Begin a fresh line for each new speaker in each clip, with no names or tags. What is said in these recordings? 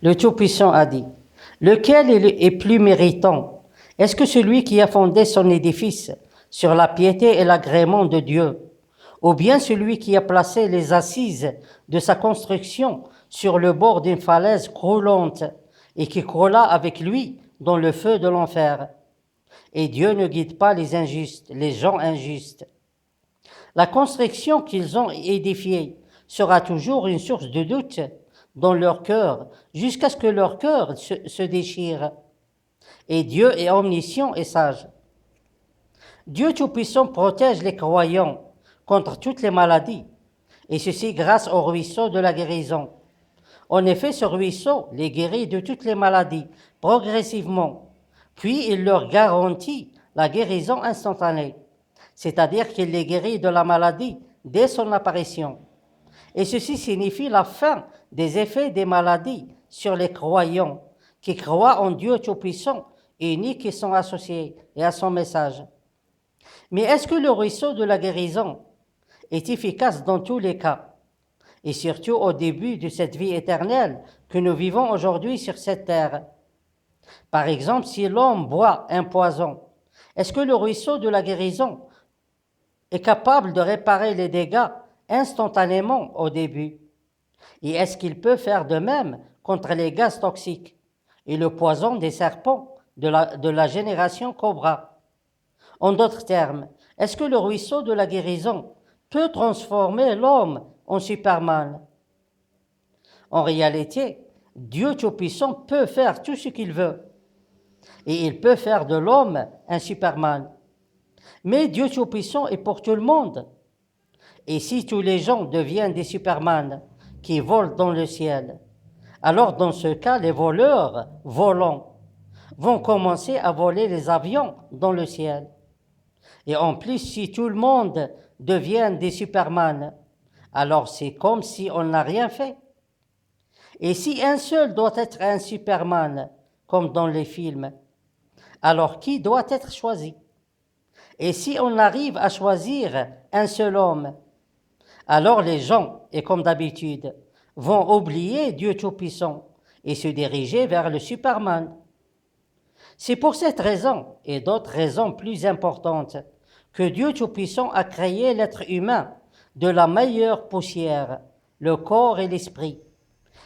Le Tout-Puissant a dit, lequel est plus méritant? Est-ce que celui qui a fondé son édifice sur la piété et l'agrément de Dieu, ou bien celui qui a placé les assises de sa construction sur le bord d'une falaise croulante et qui croula avec lui dans le feu de l'enfer? Et Dieu ne guide pas les injustes, les gens injustes. La construction qu'ils ont édifiée sera toujours une source de doute dans leur cœur, jusqu'à ce que leur cœur se déchire. Et Dieu est omniscient et sage. Dieu Tout-Puissant protège les croyants contre toutes les maladies, et ceci grâce au ruisseau de la guérison. En effet, ce ruisseau les guérit de toutes les maladies, progressivement, puis il leur garantit la guérison instantanée, c'est-à-dire qu'il les guérit de la maladie dès son apparition. Et ceci signifie la fin des effets des maladies sur les croyants qui croient en Dieu Tout-Puissant et unique qui sont associés et à son message. Mais est-ce que le ruisseau de la guérison est efficace dans tous les cas, et surtout au début de cette vie éternelle que nous vivons aujourd'hui sur cette terre? Par exemple, si l'homme boit un poison, est-ce que le ruisseau de la guérison est capable de réparer les dégâts instantanément au début? Et est-ce qu'il peut faire de même contre les gaz toxiques et le poison des serpents de la génération Cobra? En d'autres termes, est-ce que le ruisseau de la guérison peut transformer l'homme en Superman? En réalité, Dieu Tout-Puissant peut faire tout ce qu'il veut. Et il peut faire de l'homme un Superman. Mais Dieu Tout-Puissant est pour tout le monde. Et si tous les gens deviennent des Superman qui volent dans le ciel, alors dans ce cas, les voleurs volants vont commencer à voler les avions dans le ciel. Et en plus, si tout le monde devient des Superman, alors c'est comme si on n'a rien fait. Et si un seul doit être un Superman, comme dans les films, alors qui doit être choisi? Et si on arrive à choisir un seul homme, alors les gens, et comme d'habitude, vont oublier Dieu Tout-Puissant et se diriger vers le Superman. C'est pour cette raison, et d'autres raisons plus importantes, que Dieu Tout-Puissant a créé l'être humain de la meilleure poussière, le corps et l'esprit,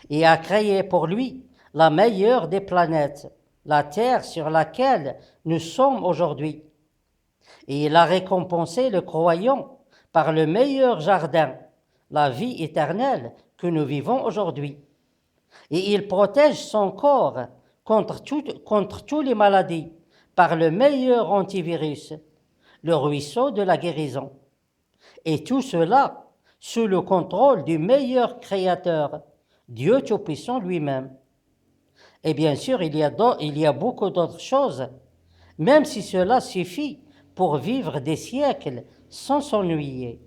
et a créé pour lui la meilleure des planètes, la Terre sur laquelle nous sommes aujourd'hui. Et il a récompensé le croyant par le meilleur jardin, la vie éternelle que nous vivons aujourd'hui. Et il protège son corps contre toutes les maladies par le meilleur antivirus, le ruisseau de la guérison. Et tout cela sous le contrôle du meilleur créateur, Dieu Tout-Puissant lui-même. Et bien sûr, il y a beaucoup d'autres choses, même si cela suffit pour vivre des siècles sans s'ennuyer.